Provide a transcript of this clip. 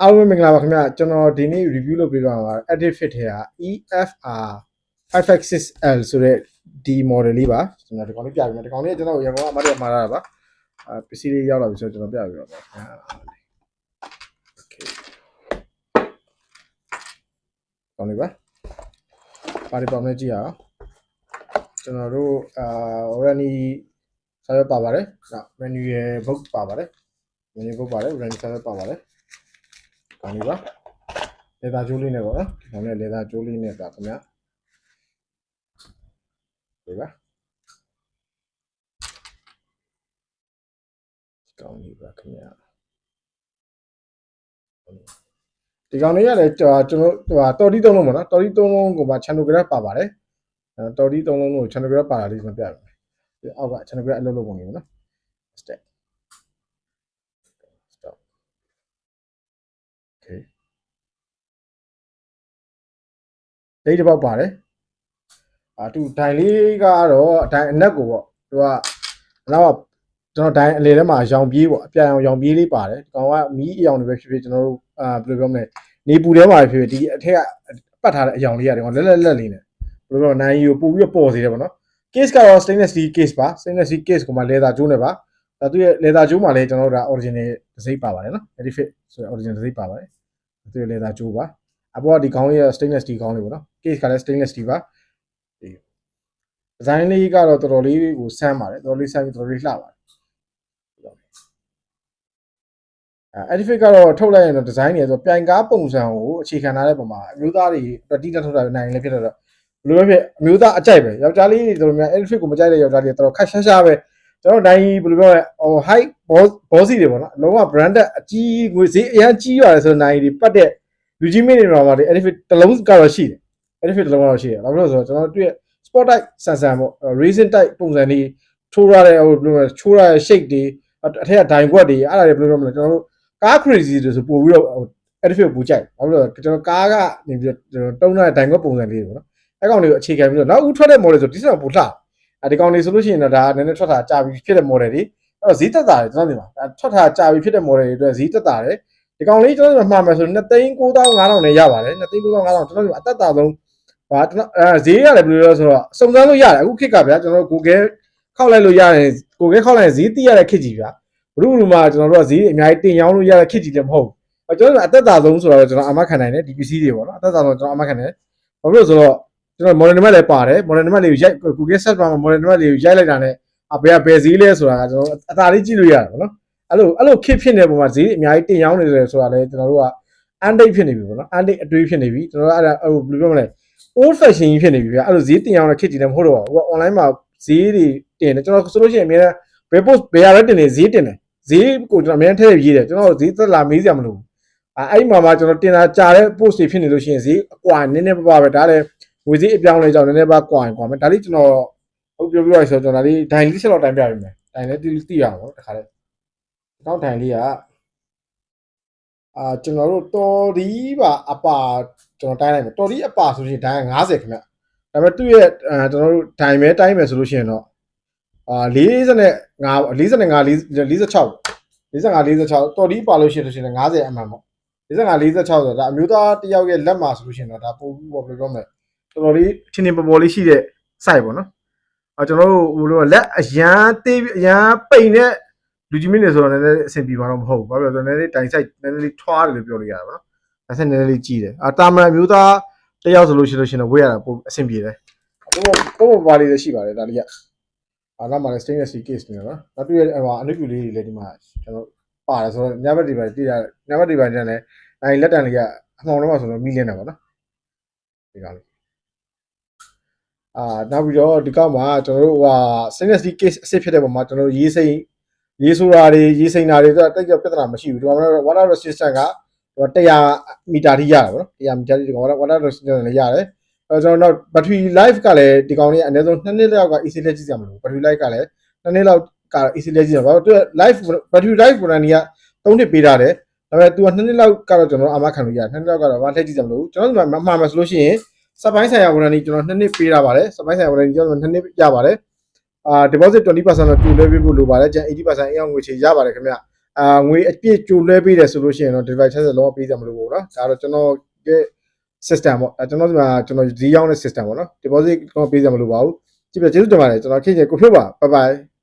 အားလုံးမင်္ဂလာပါခင်ဗျာကျွန်တော်ဒီနေ့ review လုပ်ပေးသွားမှာပါ Active Fit ထဲက EFR 5X6L ဆိုတဲ့ဒီ model လေးပါကျွန်တော်ဒီကောင်လေးပြပေးမယ်ဒီကောင်လေးကျွန်တော်ရန်ကုန်ကမှားတာပါပစ္စည်းလေးရောက်လာပြီဆိုတော့ကျွန်တော်ပြပေးပါမယ်ခင်ဗျာ Okay ကောင်လေးပါပါတီပေါ်နဲ့ကြည့်ရအောင်ကျွန်တော်တို့Rani စာရွက်ပါပါတယ်နောက် manual book ပါပါတယ် manual book ပါတယ် Rani စာရွက်ပါပါတယ်ကောင်းပြီပါလေသာကျိုးလေးနဲ့ပေါ့နော်ဒီကောင်လေးလေသာကျိုးလေးနဲ့ပါခင်ဗျာဒီပါကောင်းပြီပါခင်ဗျာဒီကောင်လေးရတယ်ကျွန်တော်တော်တီ3လုံးပေါ့နော်တော်တီ3လုံးကိုပါ channel graph ပါပါတယ်တော်တီ3လုံးကို channel graph ပါတာလေးကျွန်တော်ပြပါမယ်ဒီအောက်က channel graph အလုပ်လုပ်ပုံလေးပေါ့နော် step stop okay ဒိတ်တစ်ပေါက်ပါတယ်သူဒိုင်လေးကတော့ဒိုင်အနက်ကိုပေါ့သူကနောက်ကျွန်တော်ဒိုင်အလေထဲမှာရောင်ပြေးပေါ့အပြအောင်ရောင်ပြေးလေးပါတယ်ဒီကောင်ကမီးအရောင်တွေပဲဖြစ်ဖြစ်ကျွန်တော်တို့ဘယ်လိုပြောမလဲနေပူထဲမှာဖြစ်ဖြစ်ဒီအထက်ကပတ်ထားတဲ့အရောင်လေးရတယ်ကောင်လက်လေးနဲ့ဘယ်လိုပြောနိုင်ရီကိုပို့ပြီးပေါ်စေတယ်ပေါ့နော် case ကတော့ stainless steel case ပါ stainless steel case ကိုမှ leather ကျိုးနဲ့ပါဒါသူရဲ့ leather ကျိုးမှာလည်းကျွန်တော်တို့ဒါ original တစ်စိမ့်ပါပါတယ်နော် Edifit ဆိုတဲ့ original တစ်စိမ့်ပါပါတယ်သူရဲ့ leather ကျိုးပါအပေါ်ကဒီခေါင်းလေးက stainless steel ခေါင်းလေးပေါ့နော် case ကလည်း stainless steel ပါဒီဒီဇိုင်းလေးကတော့တော်တော်လေးကိုဆန်းပါတယ်တော်တော်လေးဆန်းပြီးတော်တော်လေးလှပါတယ်Edifit ကတော့ထုတ်လိုက်ရင်တော့ဒီဇိုင်းတွေဆိုပြိုင်ကားပုံစံကိုအခြေခံထားတဲ့ပုံမှာအမျိုးသားတွေပတိတက်ထုတ်တာနိုင်လည်းဖြစ်တော့ဘယ်လိုပဲဖြစ်အမျိုးသားအကြိုက်ပဲယောက်ျားလေးတွေတော်တော်များ Edifit ကိုမကြိုက်တဲ့ယောက်ျားတွေတော်တော်ခက်ရှားပဲကျွန်တော်နိုင်ဘယ်လိုပြောလဲဟို high bossy တွေပေါ့နော်အလုံးဝ branded အကြီးငွေဈေးအရင်ကြီးရတယ်ဆိုတော့နိုင်တွေပတ်တဲ့လူကြီးမင်းတွေတော့ပါတယ် Edifit တစ်လုံးကတော့ရှိတယ် Edifit တစ်လုံးကတော့ရှိတယ်ဘာလို့လဲဆိုတော့ကျွန်တော်တွေ့ sport type ဆန်ပေါ့ racing type ပုံစံလေးထိုးရတဲ့ဟိုဘယ်လိုလဲချိုးရတဲ့ shape တွေအထက်ကဒိုင်ကွက်တွေအဲ့ဒါတွေဘယ်လိုပြောမလဲကျွန်တော်တို့ကား crazy တွေဆိုပို့ပြီးတော့ Edifit ကိုပူကြိုက်ဘာလို့လဲကျွန်တော်ကားကနေပြီးတော့တုံးတဲ့ဒိုင်ကွက်ပုံစံလေးတွေပေါ့နော်အဲ့ကောင်တွေကိုအခြေခံပြီးတော့နောက်ဦးထွက်တဲ့ model ဆိုဒီစံပို့လှဒီကောင်တွေဆိုလို့ရှိရင်တော့ဒါနည်းနည်းထွက်တာကြာပြီဖြစ်တဲ့ model တွေအဲ့တော့ဈေးတက်တာတယ်ကျွန်တော်ဒီမှာထွက်တာကြာပြီဖြစ်တဲ့ model တွေအတွက်ဈေးတက်တာတယ်ဒီကောင်လေးကျွန်တော်မှာမှဆို2,9500နဲ့ရပါတယ်2,9500ကျွန်တော်ဒီမှာအသက်တာဆုံးဟာဈေးရတယ်ဘယ်လိုလဲဆိုတော့စုံစမ်းလို့ရတယ်အခုခေတ်ကဗျာကျွန်တော် Google ခောက်လိုက်လို့ရတယ် Google ခောက်လိုက်ရင်ဈေးသိရတဲ့ခေတ်ကြီးဗျာဘလူးလူမှာကျွန်တော်တို့ကဈေးအများကြီးတင်ရောင်းလို့ရတဲ့ခေတ်ကြီးလည်းမဟုတ်ဘူးကျွန်တော်အသက်တာဆုံးဆိုတော့ကျွန်တော်အမခံနိုင်တယ်ဒီ PC တွေပေါ့နော်အသက်တာဆုံးကျွန်တော်အမခံတယ်ဘာလို့ဆိုတော့ကျွန်တော် model number လည်းပါတယ် model number လေးကိုရိုက် Google search မှာ model number လေးကိုရိုက်လိုက်တာနဲ့ဘယ်ဈေးလဲဆိုတာကကျွန်တော်အသာလေးကြည့်လို့ရတယ်ပေါ့နော်အဲ့လိုခစ်ဖြစ်နေပုံမှာဈေးအများကြီးတင်ရောင်းနေတယ်ဆိုတာလည်းကျွန်တော်တို့ကအန်ဒိတ်ဖြစ်နေပြီပေါ့နော်အန်ဒိတ်အတွေးဖြစ်နေပြီကျွန်တော်တို့အဲ့ဒါဟိုဘယ်လိုပြောမလဲ old fashion ကြီးဖြစ်နေပြီဗျာအဲ့လိုဈေးတင်ရောင်းတဲ့ခစ်ကြီးလည်းမဟုတ်တော့ဘူး online မှာဈေးတွေတင်တယ်ကျွန်တော်ဆိုလို့ရှိရင်အများဘယ် post ဘယ်ရလဲတင်နေဈေးတင်တယ်ဈေးကိုကျွန်တော်အများထည့်ရေးတယ်ကျွန်တော်ဈေးသက်လာမေးစရာမလိုဘူးအဲ့မှာမှကျွန်တော်တင်တာကြာတဲ့ post တွေဖြစ်နေလို့ရှိရင်ဈေးအကွာနည်းနည်းပါးပါပဲဒါလည်းငွေဈေးအပြောင်းလဲကြောင်းနည်းနည်းပါးကွာရင်ကွာမယ်ဒါလေးကျွန်တော်ဟုတ်ပြောရဆိုကျွန်တော်ဒါလေးဒိုင်လေးချက်တော့တိုင်ပြပေးမယ်ဒိုင်လေးသိရအောင်ပေါ့တခါလေးနောက်ဒိုင်လေးကကျွန်တော်တို့တော်ဒီပါအပါကျွန်တော်တိုင်းလိုက်မယ်တော်ဒီအပါဆိုရင်ဒိုင်50ခင်ဗျဒါပေမဲ့သူ့ရဲ့ကျွန်တော်တို့ဒိုင်မဲတိုင်းမယ်ဆိုလို့ရှိရင်တော့45 46 45 46တော်ဒီပါလို့ရှိရင်50 mm ပေါ့45 46ဆိုတော့ဒါအမျိုးသားတယောက်ရဲ့လက်မှာဆိုလို့ရှိရင်တော့ဒါပို့ပြီးပေါ့ဘယ်လိုပြောမလဲတော်တော်လေးချင်းချင်းပေါ်ပေါ်လေးရှိတဲ့ site ပေါ့နော်ကျွန်တော်တို့ဟိုလိုလက်အရန်သေးအရန်ပိန်တဲ့လူကြီးမင်းတွေဆိုတော့လည်းအဆင်ပြေမှာတော့မဟုတ်ဘူးဘာလို့လဲဆိုတော့နည်းနည်းတိုင် site နည်းနည်းလေးထွားတယ်လို့ပြောလို့ရတာပေါ့နော်ဒါဆက်နည်းနည်းလေးကြီးတယ်တာမန်မျိုးသားတယောက်ဆိုလို့ရှိရင်တော့ဝေးရတာပိုအဆင်ပြေတယ်ပုံပါလေးလည်းရှိပါတယ်ဒါလေးကနောက်မှလည်း stainless steel case နေနော်နောက်တွေ့ရအနုပြူလေးတွေလည်းဒီမှာကျွန်တော်ပါတယ်ဆိုတော့ညဘက်ဒီပိုင်းတည်ရညဘက်ဒီပိုင်းကျန်လည်းအဲဒီလက်တံလေးကအမှောင်တော့ဆိုတော့မီးလင်းတာပေါ့နော်ဒီကောင်လေးနောက်ပြီးတော့ဒီကောက်မှာကျွန်တော်တို့stainless steel case အစ်စ်ဖြစ်တဲ့ပုံမှာကျွန်တော်တို့ရေးဆိုတာတွေရေးစိမ်းတာတွေဆိုတော့တိတ်ပြဿနာမရှိဘူးဒီမှာ water resistant က100 မီတာထိရတယ်ပေါ့နော်100 မီတာထိဒီကောင် water resistant လည်းရတယ်ကျွန်တော်နောက် battery life ကလည်းဒီကောင်လေးအနည်းဆုံး2နှစ်လောက်က AC လက်ကြည့်ကြမလို့ battery life ကလည်း2နှစ်လောက်က AC လက်ကြည့်ရပါတော့သူ life battery life ကိုလည်း3နှစ်ပေးထားတယ်ဒါပေမဲ့ तू က2နှစ်လောက်ကတော့ကျွန်တော်အမခံလို့ရတယ်2နှစ်လောက်ကတော့ဘာထည့်ကြည့်ကြမလို့ကျွန်တော်ဒီမှာမှားမယ်ဆိုလို့ရှိရင်စပိုင်းဆိုင်ရာဝန်ထမ်းကြီးကျွန်တော်2နှစ်ပေးထားပါတယ်စပိုင်းဆိုင်ရာဝန်ထမ်းကြီးကျွန်တော်2နှစ်ရပါတယ်deposit 20% တော့တူလဲပေးဖို့လိုပါတယ်ကျန် 80% အအောင်ငွေချေရပါတယ်ခင်ဗျ ငွေအပြည့်ကြိုလွှဲပေးတယ်ဆိုလို့ရှိရင်တော့ delivery charge လုံးဝပေးကြမလို့ပေါ့နော်ဒါတော့ကျွန်တော်ရဲ့ system ပေါ့ကျွန်တော်ဒီမှာကျွန်တော်ဈေးရောက်တဲ့ system ပေါ့နော် deposit တော့ပေးကြမလို့ပါဘူးကြည့်ပြကျေးဇူးတင်ပါတယ်ကျွန်တော်ခင်ဗျကိုဖြုတ်ပါ bye bye